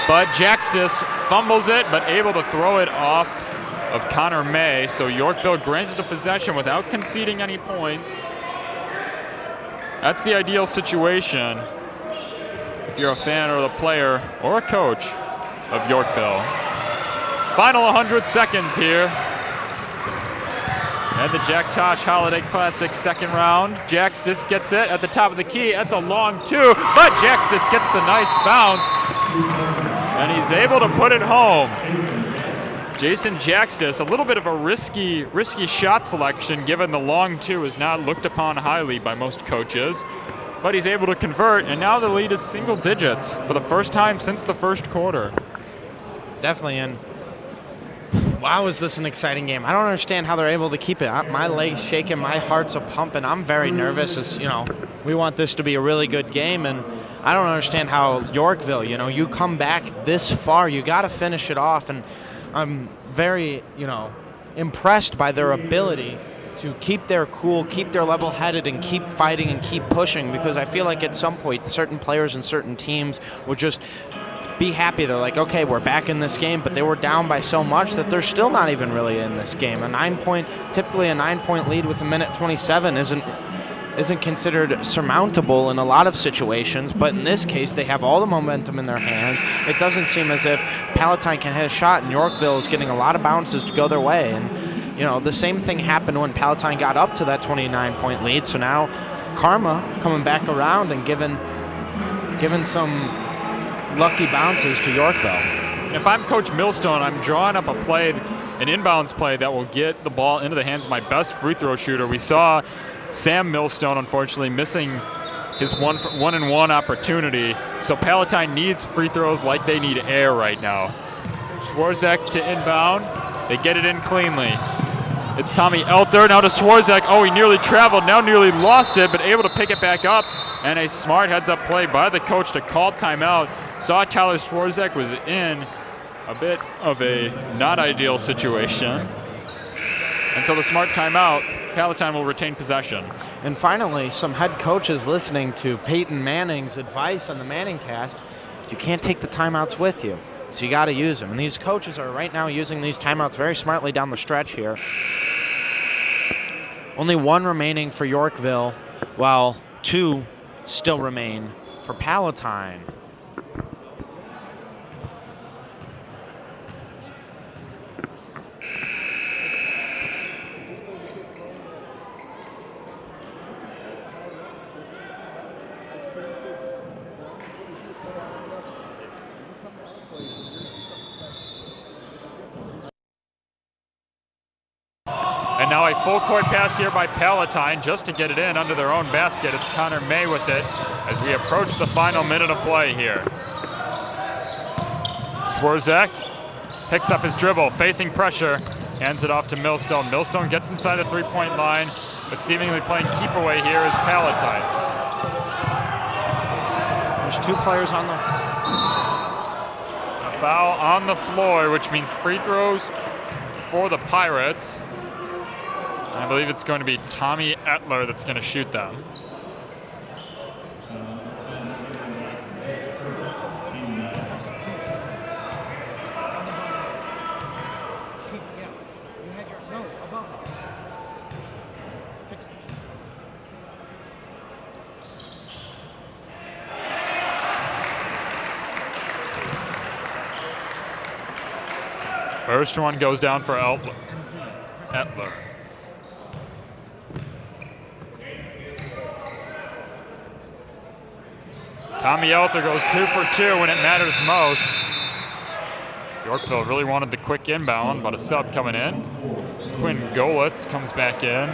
But Jaxtis fumbles it, but able to throw it off of Connor May. So Yorkville granted the possession without conceding any points. That's the ideal situation if you're a fan or the player or a coach of Yorkville. Final 100 seconds here. And the Jack Tosh Holiday Classic second round. Jaxtis gets it at the top of the key. That's a long 2, but Jaxtis gets the nice bounce, and he's able to put it home. Jason Jaxtis, a little bit of a risky shot selection, given the long 2 is not looked upon highly by most coaches, but he's able to convert, and now the lead is single digits for the first time since the first quarter. Definitely, and wow, is this an exciting game. I don't understand how they're able to keep it. My legs shaking, my heart's a pumping. I'm very nervous, as you know, we want this to be a really good game, and I don't understand how Yorkville, you know, you come back this far, you got to finish it off, and I'm very, impressed by their ability to keep their cool, keep their level-headed, and keep fighting and keep pushing, because I feel like at some point certain players and certain teams would just be happy. They're like, okay, we're back in this game, but they were down by so much that they're still not even really in this game. Typically a 9-point lead with 1:27 isn't considered surmountable in a lot of situations, but in this case, they have all the momentum in their hands. It doesn't seem as if Palatine can hit a shot, and Yorkville is getting a lot of bounces to go their way. And, the same thing happened when Palatine got up to that 29-point lead. So now karma coming back around and giving some lucky bounces to Yorkville. If I'm Coach Millstone, I'm drawing up an inbounds play that will get the ball into the hands of my best free throw shooter. We saw Sam Millstone, unfortunately, missing his 1-and-1 opportunity. So Palatine needs free throws like they need air right now. Swarzak to inbound. They get it in cleanly. It's Tommy Elter now to Swarzak. Oh, he nearly traveled, now nearly lost it, but able to pick it back up. And a smart heads-up play by the coach to call timeout. Saw Tyler Swarzak was in a bit of a not ideal situation. And so the smart timeout, Palatine will retain possession. And finally, some head coaches listening to Peyton Manning's advice on the Manning cast. You can't take the timeouts with you, so you got to use them. And these coaches are right now using these timeouts very smartly down the stretch here. Only one remaining for Yorkville, while two still remain for Palatine. And now a full court pass here by Palatine just to get it in under their own basket. It's Connor May with it as we approach the final minute of play here. Swarzak picks up his dribble, facing pressure, hands it off to Millstone. Millstone gets inside the three-point line, but seemingly playing keep away here is Palatine. There's two players on the... A foul on the floor, which means free throws for the Pirates. I believe it's going to be Tommy Etler that's going to shoot them. First one goes down for Etler. Tommy Elter goes 2 for 2 when it matters most. Yorkville really wanted the quick inbound, but a sub coming in. Quinn Golitz comes back in.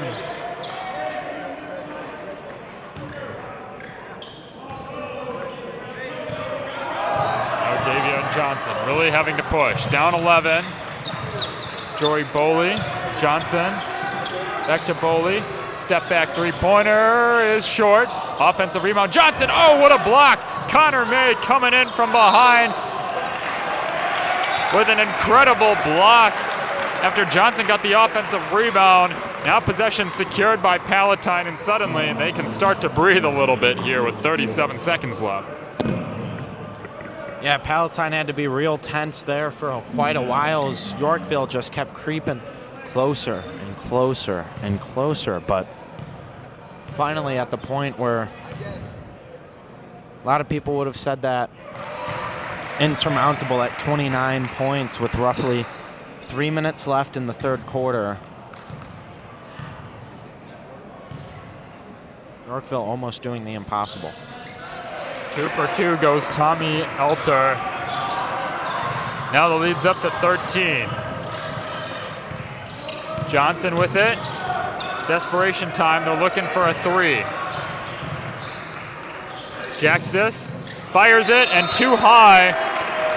Now Davion Johnson really having to push. Down 11. Joey Boley, Johnson, back to Boley. Step back three-pointer is short. Offensive rebound, Johnson, oh, what a block. Connor May coming in from behind with an incredible block after Johnson got the offensive rebound. Now possession secured by Palatine, and suddenly they can start to breathe a little bit here with 37 seconds left. Yeah, Palatine had to be real tense there for quite a while as Yorkville just kept creeping closer and closer and closer, but finally at the point where a lot of people would have said that insurmountable at 29 points with roughly 3 minutes left in the third quarter. Yorkville almost doing the impossible. 2 for 2 goes Tommy Elter. Now the lead's up to 13. Johnson with it. Desperation time, they're looking for a three. Jacks this, fires it, and too high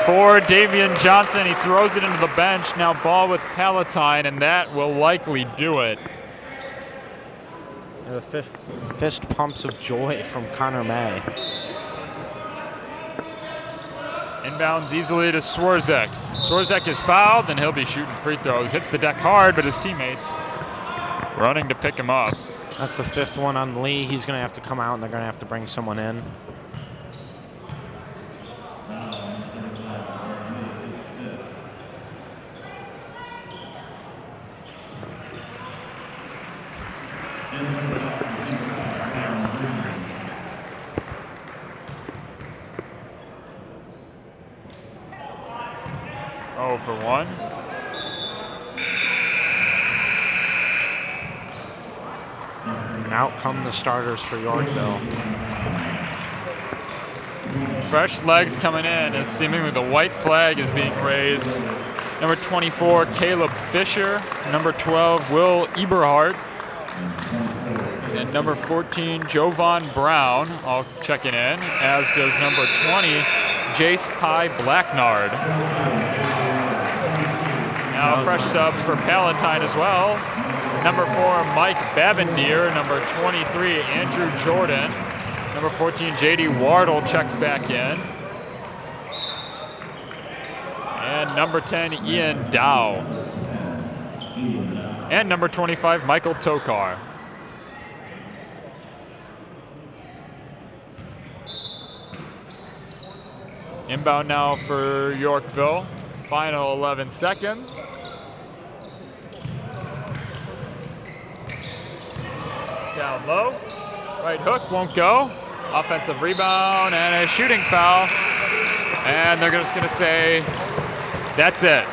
for Davion Johnson. He throws it into the bench. Now ball with Palatine, and that will likely do it. The fist pumps of joy from Connor May. Inbounds easily to Swarzak. Swarzak is fouled, and he'll be shooting free throws. Hits the deck hard, but his teammates running to pick him up. That's the fifth one on Lee. He's going to have to come out, and they're going to have to bring someone in. Oh, for 1. And out come the starters for Yorkville. Fresh legs coming in as seemingly the white flag is being raised. Number 24, Caleb Fisher. Number 12, Will Eberhardt. And number 14, Jovan Brown, all checking in, as does number 20, Jace Pye Blacknard. Now fresh subs for Palatine as well. Number 4, Mike Babendier. Number 23, Andrew Jordan. Number 14, J.D. Wardle checks back in. And number 10, Ian Dow. And number 25, Michael Tokar. Inbound now for Yorkville. Final 11 seconds. Down low. Right hook won't go. Offensive rebound and a shooting foul. And they're just going to say, that's it.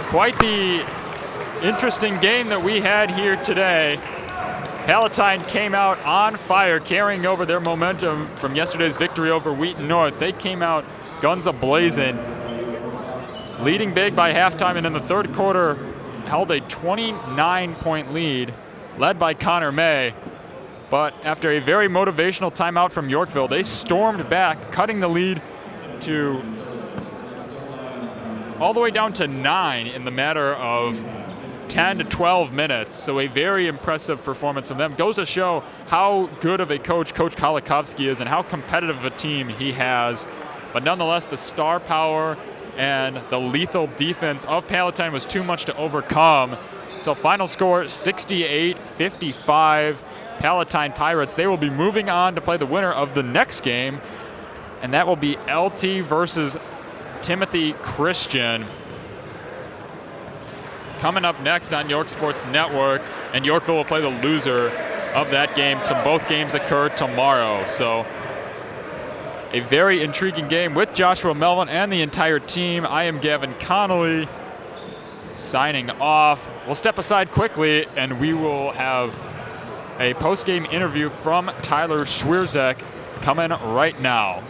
Quite the interesting game that we had here today. Palatine came out on fire, carrying over their momentum from yesterday's victory over Wheaton North. They came out guns a-blazing, leading big by halftime, and in the third quarter held a 29-point lead, led by Connor May. But after a very motivational timeout from Yorkville, they stormed back, cutting the lead to all the way down to 9 in the matter of 10 to 12 minutes. So a very impressive performance from them. Goes to show how good of a coach Coach Kolikovsky is and how competitive of a team he has. But nonetheless, the star power and the lethal defense of Palatine was too much to overcome. So final score, 68-55. Palatine Pirates, they will be moving on to play the winner of the next game, and that will be LT versus Timothy Christian. Coming up next on York Sports Network, and Yorkville will play the loser of that game. Both games occur tomorrow. So a very intriguing game with Joshua Melvin and the entire team. I am Gavin Connolly signing off. We'll step aside quickly, and we will have a post-game interview from Tyler Schwierzek coming right now.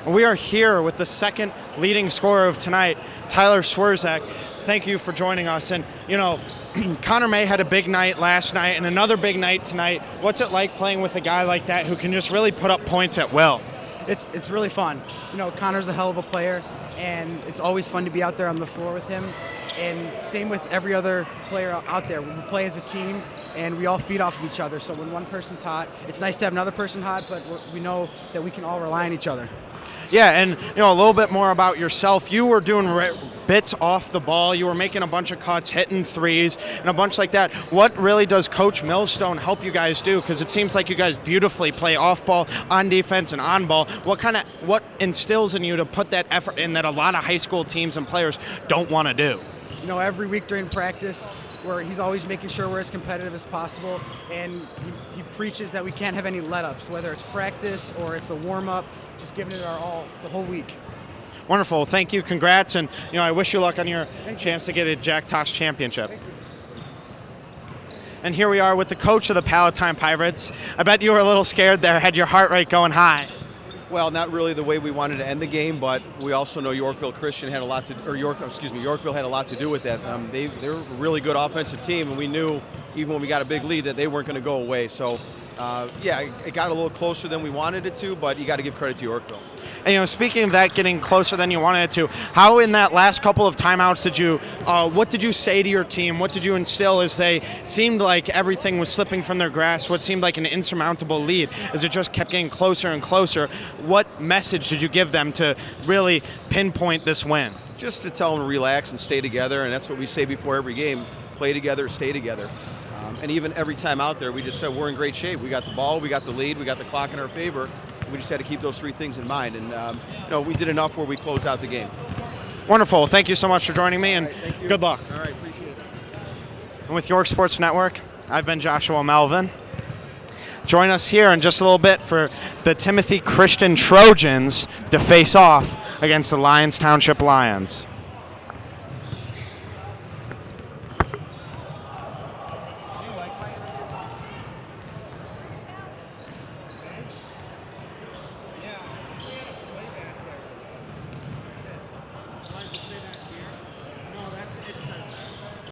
We are here with the second leading scorer of tonight, Tyler Schwierzek. Thank you for joining us. And, you know, Connor May had a big night last night and another big night tonight. What's it like playing with a guy like that who can just really put up points at will? It's really fun. You know, Connor's a hell of a player, and it's always fun to be out there on the floor with him. And same with every other player out there. We play as a team, and we all feed off of each other. So when one person's hot, it's nice to have another person hot, but we know that we can all rely on each other. Yeah, and you know, a little bit more about yourself. You were doing bits off the ball. You were making a bunch of cuts, hitting threes, and a bunch like that. What really does Coach Millstone help you guys do? Because it seems like you guys beautifully play off ball, on defense, and on ball. What instills in you to put that effort in that a lot of high school teams and players don't want to do? You know, every week during practice, where he's always making sure we're as competitive as possible, and he preaches that we can't have any let-ups, whether it's practice or it's a warm-up, just giving it our all the whole week. Wonderful. Thank you. Congrats, and you know, I wish you luck on your chance to get a Jack Tosh championship. And here we are with the coach of the Palatine Pirates. I bet you were a little scared there, had your heart rate going high. Well, not really the way we wanted to end the game, but we also know Yorkville Christian had a lot to, Yorkville had a lot to do with that. They're a really good offensive team, and we knew even when we got a big lead that they weren't going to go away. So, yeah, it got a little closer than we wanted it to, but you got to give credit to Yorkville. And, you know, speaking of that getting closer than you wanted it to, how in that last couple of timeouts what did you say to your team? What did you instill as they seemed like everything was slipping from their grasp, what seemed like an insurmountable lead, as it just kept getting closer and closer? What message did you give them to really pinpoint this win? Just to tell them to relax and stay together, and that's what we say before every game: play together, stay together. And even every time out there, we just said we're in great shape. We got the ball, we got the lead, we got the clock in our favor. We just had to keep those three things in mind, and you know, we did enough where we closed out the game. Wonderful. Thank you so much for joining me, and good luck. All right, appreciate it. And with York Sports Network, I've been Joshua Melvin. Join us here in just a little bit for the Timothy Christian Trojans to face off against the Lyons Township Lions.